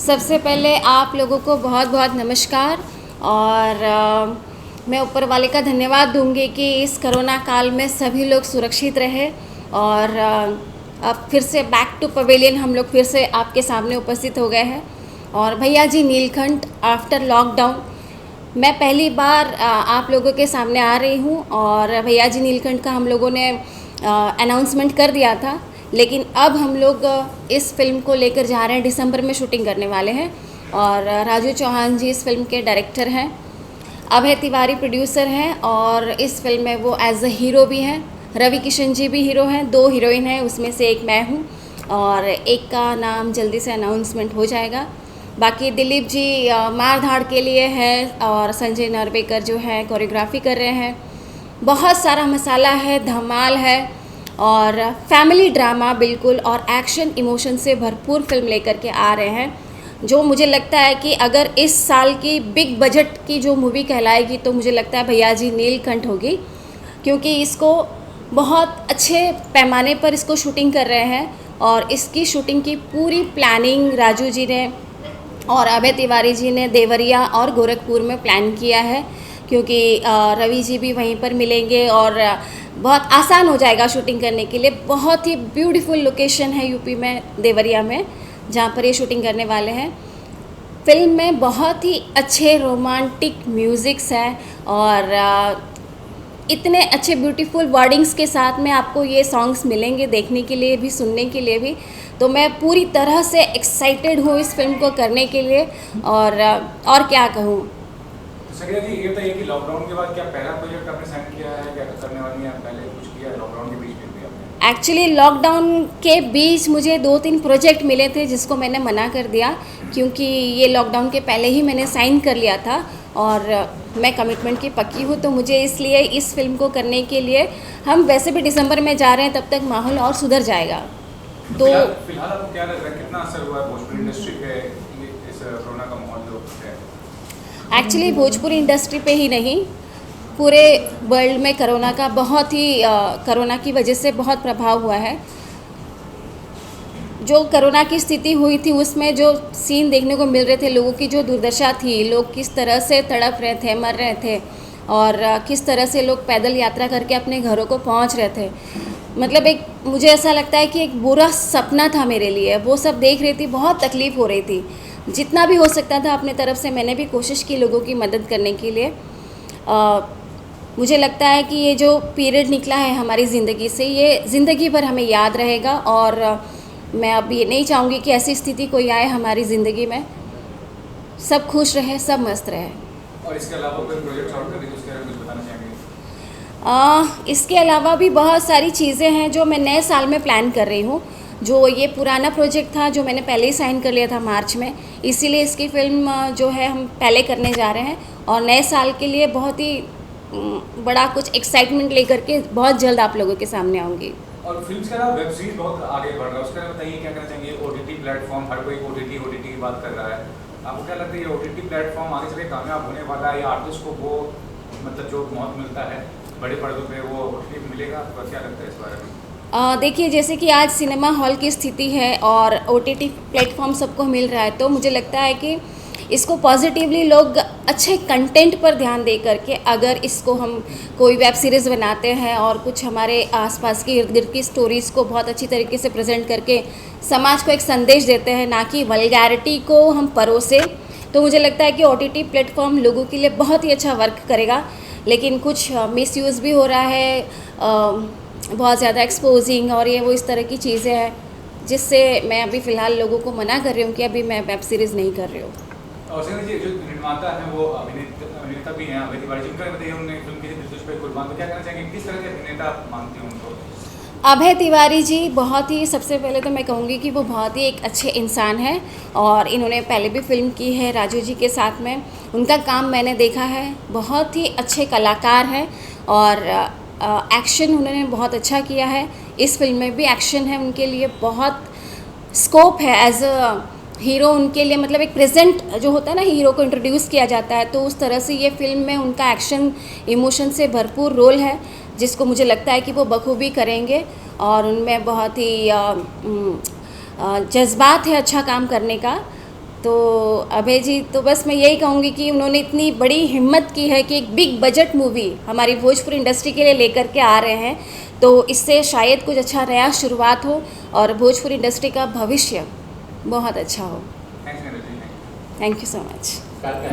सबसे पहले आप लोगों को बहुत बहुत नमस्कार। और मैं ऊपर वाले का धन्यवाद दूंगी कि इस कोरोना काल में सभी लोग सुरक्षित रहे। और अब फिर से बैक टू पवेलियन हम लोग फिर से आपके सामने उपस्थित हो गए हैं। और भैया जी नीलकंठ आफ्टर लॉकडाउन मैं पहली बार आप लोगों के सामने आ रही हूँ। और भैया जी नीलकंठ का हम लोगों ने अनाउंसमेंट कर दिया था, लेकिन अब हम लोग इस फिल्म को लेकर जा रहे हैं। दिसंबर में शूटिंग करने वाले हैं और राजू चौहान जी इस फिल्म के डायरेक्टर हैं, अभय तिवारी प्रोड्यूसर हैं और इस फिल्म में वो एज अ हीरो भी हैं। रवि किशन जी भी हीरो हैं, 2 हीरोइन हैं, उसमें से एक मैं हूँ और एक का नाम जल्दी से अनाउंसमेंट हो जाएगा। बाकी दिलीप जी मार धाड़ के लिए है और संजय नार्वेकर जो है कोरियोग्राफी कर रहे हैं। बहुत सारा मसाला है, धमाल है और फैमिली ड्रामा बिल्कुल और एक्शन इमोशन से भरपूर फिल्म लेकर के आ रहे हैं, जो मुझे लगता है कि अगर इस साल की बिग बजट की जो मूवी कहलाएगी तो मुझे लगता है भैया जी नीलकंठ होगी, क्योंकि इसको बहुत अच्छे पैमाने पर इसको शूटिंग कर रहे हैं। और इसकी शूटिंग की पूरी प्लानिंग राजू जी ने और अभय तिवारी जी ने देवरिया और गोरखपुर में प्लान किया है, क्योंकि रवि जी भी वहीं पर मिलेंगे और बहुत आसान हो जाएगा शूटिंग करने के लिए। बहुत ही ब्यूटीफुल लोकेशन है यूपी में, देवरिया में, जहाँ पर ये शूटिंग करने वाले हैं। फिल्म में बहुत ही अच्छे रोमांटिक म्यूज़िक्स हैं और इतने अच्छे ब्यूटीफुल वर्डिंग्स के साथ में आपको ये सॉन्ग्स मिलेंगे देखने के लिए भी, सुनने के लिए भी। तो मैं पूरी तरह से एक्साइटेड हूँ इस फिल्म को करने के लिए और क्या कहूँ। सरिया जी, ये बताइए कि लॉकडाउन के बाद क्या पहला प्रोजेक्ट आपने साइन किया है, क्या करने वाली हैं, पहले कुछ किया है लॉकडाउन के बीच में भी आपने? एक्चुअली लॉकडाउन के बीच मुझे 2-3 प्रोजेक्ट मिले थे जिसको मैंने मना कर दिया, क्योंकि ये लॉकडाउन के पहले ही मैंने साइन कर लिया था और मैं कमिटमेंट की पक्की हूँ। तो मुझे इसलिए इस फिल्म को करने के लिए, हम वैसे भी दिसंबर में जा रहे हैं, तब तक माहौल और सुधर जाएगा। तो फिलहाल आपको क्या लग रहा है, कितना असर हुआ है भोजपुरी इंडस्ट्री पे इस कोरोना का माहौल जो है? एक्चुअली भोजपुरी इंडस्ट्री पे ही नहीं, पूरे वर्ल्ड में कोरोना का बहुत ही कोरोना की वजह से बहुत प्रभाव हुआ है। जो कोरोना की स्थिति हुई थी उसमें जो सीन देखने को मिल रहे थे, लोगों की जो दुर्दशा थी, लोग किस तरह से तड़प रहे थे, मर रहे थे और किस तरह से लोग पैदल यात्रा करके अपने घरों को पहुंच रहे थे। मतलब एक, मुझे ऐसा लगता है कि एक बुरा सपना था मेरे लिए। वो सब देख रही थी, बहुत तकलीफ़ हो रही थी। जितना भी हो सकता था अपने तरफ से मैंने भी कोशिश की लोगों की मदद करने के लिए। मुझे लगता है कि ये जो पीरियड निकला है हमारी ज़िंदगी से, ये ज़िंदगी भर हमें याद रहेगा। और मैं अब ये नहीं चाहूँगी कि ऐसी स्थिति कोई आए हमारी ज़िंदगी में। सब खुश रहे, सब मस्त रहे। और इसके अलावा कोई प्रोजेक्ट और कर उसके बारे में कुछ बताना चाहेंगे? इसके अलावा भी बहुत सारी चीज़ें हैं जो मैं नए साल में प्लान कर रही हूँ। जो ये पुराना प्रोजेक्ट था जो मैंने पहले ही साइन कर लिया था मार्च में, इसीलिए इसकी फ़िल्म जो है हम पहले करने जा रहे हैं और नए साल के लिए बहुत ही बड़ा कुछ एक्साइटमेंट लेकर के बहुत जल्द आप लोगों के सामने आऊँगी। और फिल्म के अलावा वेब सीरीज बहुत आगे बढ़ रहा है, उसके बारे में बताइए क्या करना चाहेंगे? ओटीटी प्लेटफॉर्म, हर कोई ओटीटी की बात कर रहा है। आपको क्या लगता है ये ओटीटी प्लेटफॉर्म आगे चले कामयाब होने वाला है, या आर्टिस्ट को वो मतलब जो मौत मिलता है बड़े पर्दों पे वो ओटीटी मिलेगा? आपको क्या लगता है इस बारे में? देखिए, जैसे कि आज सिनेमा हॉल की स्थिति है और ओटीटी प्लेटफॉर्म सबको मिल रहा है, तो मुझे लगता है कि इसको पॉजिटिवली लोग अच्छे कंटेंट पर ध्यान दे करके, अगर इसको हम कोई वेब सीरीज़ बनाते हैं और कुछ हमारे आसपास की इर्द गिर्द की स्टोरीज़ को बहुत अच्छी तरीके से प्रेजेंट करके समाज को एक संदेश देते हैं, ना कि वल्गैरिटी को हम परोसे, तो मुझे लगता है कि ओटीटी प्लेटफॉर्म लोगों के लिए बहुत ही अच्छा वर्क करेगा। लेकिन कुछ मिसयूज़ भी हो रहा है, बहुत ज़्यादा एक्सपोजिंग और ये वो इस तरह की चीज़ें हैं, जिससे मैं अभी फ़िलहाल लोगों को मना कर रही हूँ कि अभी मैं वेब सीरीज़ नहीं कर रही हूँ। और सर जी, जो निर्माता हैं वो अभिनेता भी हैं, अभय तिवारी जी, उनका बताइए, उन्होंने फिल्म की दिलचस्पी पे कुर्बान, तो क्या कहना चाहेंगे, किस तरह के अभिनेता मानते हैं उनको? अभय तिवारी जी बहुत ही, सबसे पहले तो मैं कहूँगी कि वो बहुत ही एक अच्छे इंसान हैं और इन्होंने पहले भी फिल्म की है राजू जी के साथ में। उनका काम मैंने देखा है, बहुत ही अच्छे कलाकार हैं और एक्शन उन्होंने बहुत अच्छा किया है। इस फिल्म में भी एक्शन है, उनके लिए बहुत स्कोप है एज अ हीरो उनके लिए। मतलब एक प्रेजेंट जो होता है ना, हीरो को इंट्रोड्यूस किया जाता है, तो उस तरह से ये फिल्म में उनका एक्शन इमोशन से भरपूर रोल है, जिसको मुझे लगता है कि वो बखूबी करेंगे। और उनमें बहुत ही जज्बात है अच्छा काम करने का। तो अभय जी, तो बस मैं यही कहूँगी कि उन्होंने इतनी बड़ी हिम्मत की है कि एक बिग बजट मूवी हमारी भोजपुरी इंडस्ट्री के लिए लेकर के आ रहे हैं, तो इससे शायद कुछ अच्छा नया शुरुआत हो और भोजपुरी इंडस्ट्री का भविष्य बहुत अच्छा हो। Thanks Neeraj ji. Thank you so much.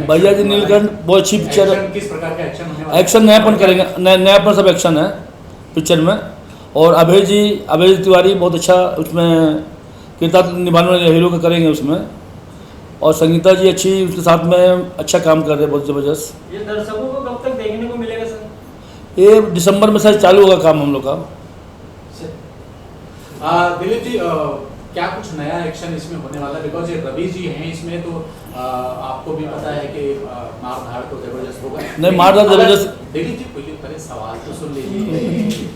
भैया जी नीलकंठ बहुत अच्छी पिक्चर है। किस प्रकार का एक्शन होने वाला है? एक्शन नयापन करेंगे, नयापन सब एक्शन है पिक्चर में। और अभय तिवारी बहुत अच्छा उसमें किरदार निभाने वाले हीरो का करेंगे उसमें। और संगीता जी अच्छी उसके साथ में अच्छा काम कर रहे हैं, बहुत ज़बरदस्त। ये दर्शकों को कब तक देखने को मिलेगा सर? ये दिसंबर में शायद चालू होगा काम हम लोग का। दिलीप जी, क्या कुछ नया एक्शन इसमें होने वाला है? बिकॉज ये रवि जी हैं इसमें, तो आपको भी पता है कि मार धाड़ तो जबरदस्त होगा। नहीं, मार धाड़ जबरदस्त। दिलीप जी पहले सवाल तो सुन लीजिए।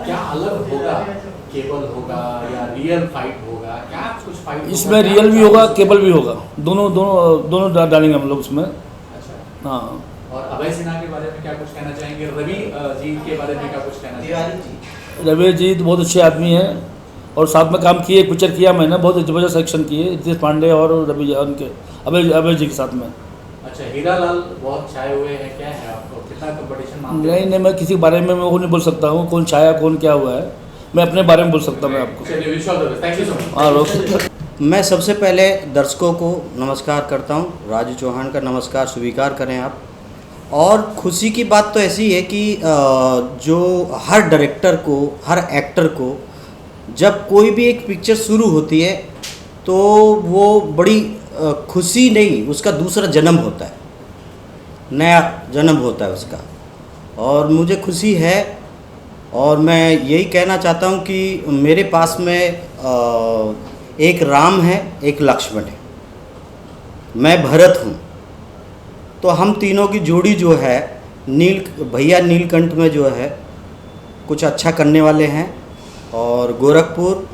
क्या अलग होगा? केबल होगा या रियल फाइट होगा? क्या कुछ फाइट इसमें रियल भी होगा, केबल भी होगा, दोनों डालेंगे हम लोग उसमें। अच्छा। हाँ। और अभय सिन्हा के बारे में क्या कुछ कहना चाहेंगे? रवि जी के बारे में क्या कुछ कहना चाहेंगे? रवि जी तो बहुत अच्छे आदमी हैं और साथ में काम किए, पिक्चर किया मैंने, बहुत ज़बरदस्त एक्शन किए रितेश पांडे और रवि उनके अभय जी के साथ में। अच्छा, हीरा लाल बहुत छाए हुए हैं, क्या है आपको कितना कंपटीशन मानते हैं? नहीं, मैं किसी के बारे में वो नहीं बोल सकता हूँ, कौन छाया कौन क्या हुआ है, मैं अपने बारे में बोल सकता हूँ मैं आपको। चलिए, wish all the best. Thank you so much. हाँ, रोक। मैं सबसे पहले दर्शकों को नमस्कार करता हूं। राजू चौहान का नमस्कार स्वीकार करें आप। और खुशी की बात तो ऐसी है कि जो हर डायरेक्टर को, हर एक्टर को जब कोई भी एक पिक्चर शुरू होती है तो वो बड़ी खुशी नहीं, उसका दूसरा जन्म होता है, नया जन्म होता है उसका। और मुझे खुशी है और मैं यही कहना चाहता हूँ कि मेरे पास में एक राम है, एक लक्ष्मण है, मैं भरत हूँ। तो हम तीनों की जोड़ी जो है भैया नीलकंठ में जो है कुछ अच्छा करने वाले हैं और गोरखपुर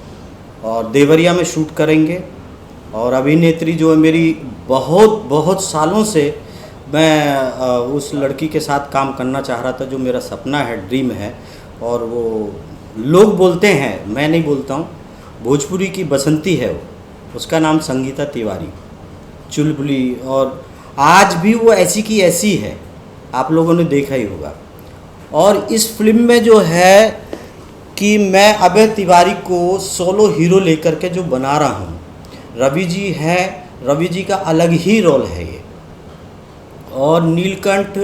और देवरिया में शूट करेंगे। और अभिनेत्री जो है मेरी बहुत सालों से मैं उस लड़की के साथ काम करना चाह रहा था, जो मेरा सपना है, ड्रीम है। और वो लोग बोलते हैं, मैं नहीं बोलता हूँ, भोजपुरी की बसंती है वो, उसका नाम संगीता तिवारी, चुलबुली। और आज भी वो ऐसी की ऐसी है, आप लोगों ने देखा ही होगा। और इस फिल्म में जो है कि मैं अभय तिवारी को सोलो हीरो लेकर के जो बना रहा हूँ, रवि जी है, रवि जी का अलग ही रोल है ये। और नीलकंठ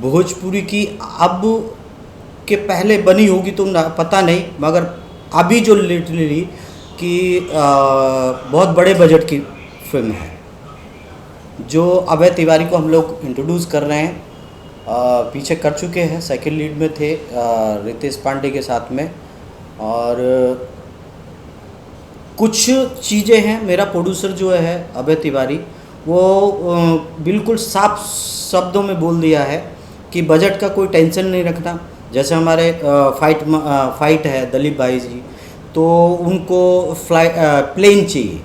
भोजपुरी की अब के पहले बनी होगी तो पता नहीं, मगर अभी जो लिटरली कि बहुत बड़े बजट की फिल्म है जो अभय तिवारी को हम लोग इंट्रोड्यूस कर रहे हैं। पीछे कर चुके हैं, सेकंड लीड में थे रितेश पांडे के साथ में। और कुछ चीज़ें हैं, मेरा प्रोड्यूसर जो है अभय तिवारी, वो बिल्कुल साफ शब्दों में बोल दिया है कि बजट का कोई टेंशन नहीं रखना। जैसे हमारे फाइट है दिलीप भाई जी, तो उनको प्लेन चाहिए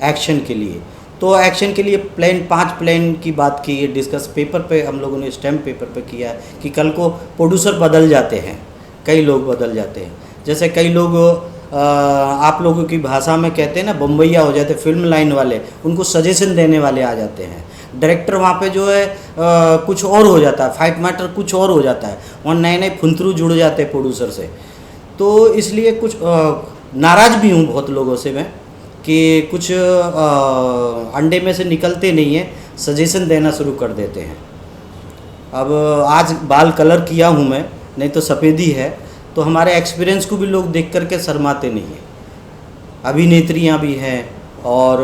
एक्शन के लिए, तो एक्शन के लिए प्लेन 5 प्लेन की बात की है, डिस्कस पेपर पे हम लोगों ने स्टैम्प पेपर पे किया है कि कल को प्रोड्यूसर बदल जाते हैं, कई लोग बदल जाते हैं। जैसे कई लोग आप लोगों की भाषा में कहते हैं ना, बम्बैया हो जाते, फिल्म लाइन वाले, उनको सजेशन देने वाले आ जाते हैं। डायरेक्टर वहाँ पे जो है कुछ और हो जाता है, फाइट मैटर कुछ और हो जाता है, वहाँ नए नए फुंतरू जुड़ जाते हैं प्रोड्यूसर से। तो इसलिए कुछ नाराज़ भी हूँ बहुत लोगों से मैं कि कुछ अंडे में से निकलते नहीं हैं, सजेशन देना शुरू कर देते हैं। अब आज बाल कलर किया हूँ मैं, नहीं तो सफ़ेदी है, तो हमारे एक्सपीरियंस को भी लोग देख करके शर्माते नहीं हैं। अभिनेत्रियाँ भी हैं और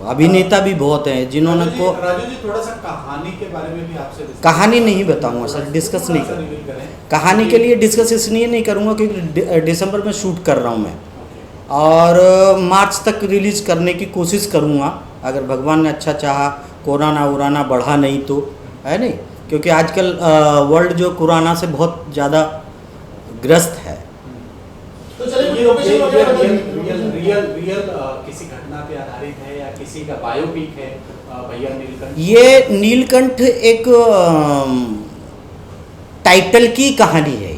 अभिनेता भी बहुत हैं जिन्होंने को। राजू जी, थोड़ा सा कहानी के बारे में भी आपसे कहानी नहीं बताऊंगा सर, डिस्कस नहीं करूँगा कहानी के लिए, डिस्कस इसलिए नहीं करूँगा क्योंकि दिसंबर में शूट कर रहा हूँ मैं और मार्च तक रिलीज़ करने की कोशिश करूँगा, अगर भगवान ने अच्छा चाहा, कोरोना वोराना बढ़ा नहीं तो, है नहीं, क्योंकि आजकल वर्ल्ड जो कोरोना से बहुत ज़्यादा ग्रस्त है। तो चलिए, रियल किसी घटना पे आधारित है या किसी का बायोपिक है भैया नीलकंठ? ये नीलकंठ एक टाइटल की कहानी है।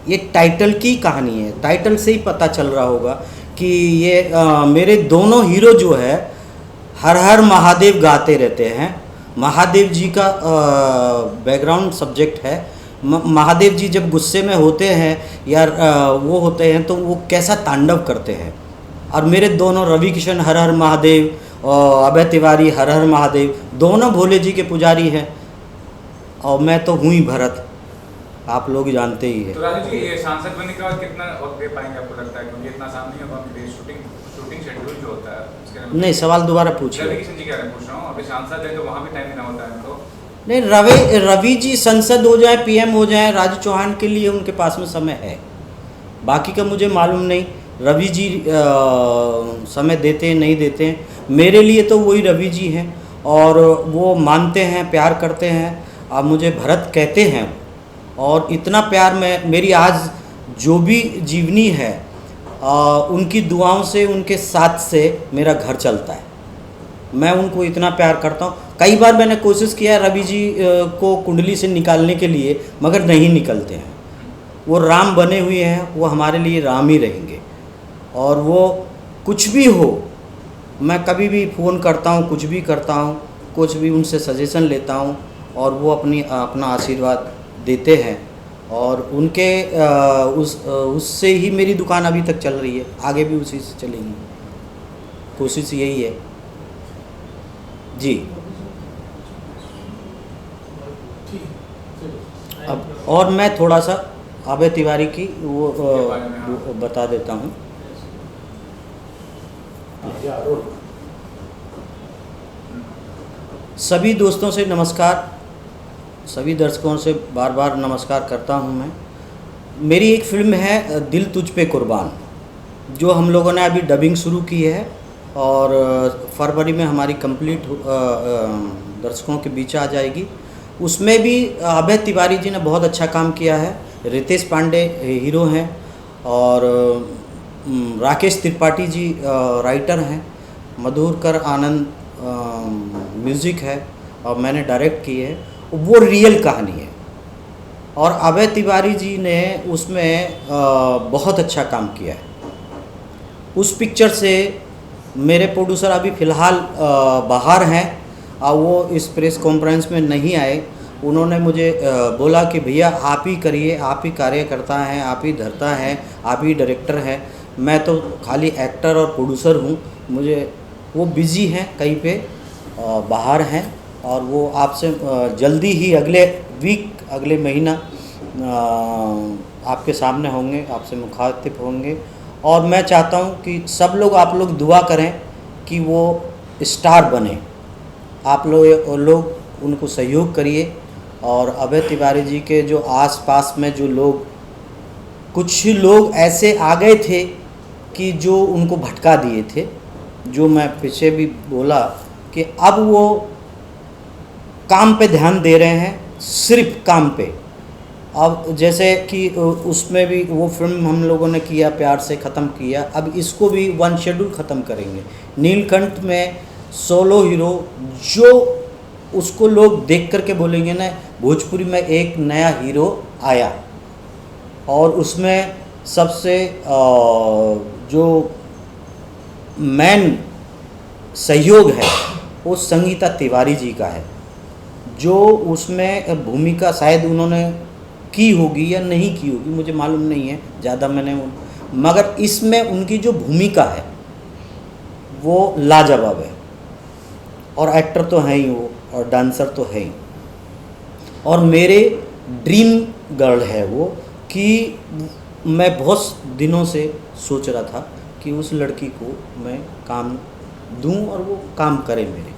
ये टाइटल की कहानी है, टाइटल से ही पता चल रहा होगा कि ये मेरे दोनों हीरो जो है हर हर महादेव गाते रहते हैं। महादेव जी का बैकग्राउंड सब्जेक्ट है। महादेव जी जब गुस्से में होते हैं या वो होते हैं तो वो कैसा तांडव करते हैं। और मेरे दोनों रवि किशन हर हर महादेव और अभय तिवारी हर हर महादेव, दोनों भोले जी के पुजारी हैं। और मैं तो हूँ ही भरत, आप लोग जानते ही हैं। तो राजू जी, ये सांसद बनने के बाद कितना वक्त दे पाएंगे आपको लगता है? क्योंकि इतना आसान नहीं होगा, शूटिंग शेड्यूल जो होता है उसके नहीं, सवाल दोबारा पूछिए। रवि किशन जी कह रहे हैं, पूछ रहा हूँ, अभी सांसद है तो वहाँ भी टाइम देना होता है उनको। नहीं, रवि जी संसद हो जाए, पीएम हो जाए, राजू चौहान के लिए उनके पास में समय है। बाकी का मुझे मालूम नहीं, रवि जी समय देते हैं नहीं देते हैं। मेरे लिए तो वही रवि जी हैं और वो मानते हैं, प्यार करते हैं। अब मुझे भरत कहते हैं और इतना प्यार मेरी आज जो भी जीवनी है उनकी दुआओं से, उनके साथ से मेरा घर चलता है। मैं उनको इतना प्यार करता हूँ। कई बार मैंने कोशिश किया है रवि जी को कुंडली से निकालने के लिए, मगर नहीं निकलते हैं। वो राम बने हुए हैं, वो हमारे लिए राम ही रहेंगे। और वो कुछ भी हो, मैं कभी भी फ़ोन करता हूँ, कुछ भी करता हूँ, कुछ भी उनसे सजेशन लेता हूँ और वो अपना आशीर्वाद देते हैं। और उनके उससे ही मेरी दुकान अभी तक चल रही है, आगे भी उसी से चलेगी। कोशिश यही है जी। अब और मैं थोड़ा सा अभय तिवारी की वो बता देता हूँ। सभी दोस्तों से नमस्कार, सभी दर्शकों से बार बार नमस्कार करता हूँ मैं। मेरी एक फिल्म है दिल तुझ पे कुर्बान, जो हम लोगों ने अभी डबिंग शुरू की है और फरवरी में हमारी कंप्लीट दर्शकों के बीच आ जाएगी। उसमें भी अभय तिवारी जी ने बहुत अच्छा काम किया है। रितेश पांडे हीरो हैं और राकेश त्रिपाठी जी राइटर हैं, मधुकर आनंद म्यूज़िक है और मैंने डायरेक्ट की है। वो रियल कहानी है और अभय तिवारी जी ने उसमें बहुत अच्छा काम किया है। उस पिक्चर से मेरे प्रोड्यूसर अभी फ़िलहाल बाहर हैं और वो इस प्रेस कॉन्फ्रेंस में नहीं आए। उन्होंने मुझे बोला कि भैया आप ही करिए, आप ही कार्यकर्ता हैं, आप ही धरता हैं, आप ही डायरेक्टर हैं। मैं तो खाली एक्टर और प्रोड्यूसर हूँ। मुझे वो बिज़ी हैं, कहीं पे बाहर हैं और वो आपसे जल्दी ही अगले वीक, अगले महीना आपके सामने होंगे, आपसे मुखातिब होंगे। और मैं चाहता हूँ कि सब लोग, आप लोग दुआ करें कि वो स्टार बने। आप लोग उनको सहयोग करिए। और अभय तिवारी जी के जो आसपास में जो लोग, कुछ लोग ऐसे आ गए थे कि जो उनको भटका दिए थे, जो मैं पीछे भी बोला कि अब वो काम पे ध्यान दे रहे हैं, सिर्फ काम पे। अब जैसे कि उसमें भी वो फिल्म हम लोगों ने किया, प्यार से ख़त्म किया, अब इसको भी वन शेड्यूल ख़त्म करेंगे। नीलकंठ में सोलो हीरो, जो उसको लोग देख करके बोलेंगे ना, भोजपुरी में एक नया हीरो आया। और उसमें सबसे जो मेन सहयोग है वो संगीता तिवारी जी का है, जो उसमें भूमिका शायद उन्होंने की होगी या नहीं की होगी, मुझे मालूम नहीं है ज़्यादा मैंने, मगर इसमें उनकी जो भूमिका है वो लाजवाब है। और एक्टर तो हैं ही वो, और डांसर तो है ही। और मेरे ड्रीम गर्ल है वो, कि मैं बहुत दिनों से सोच रहा था कि उस लड़की को मैं काम दूं और वो काम करे मेरे।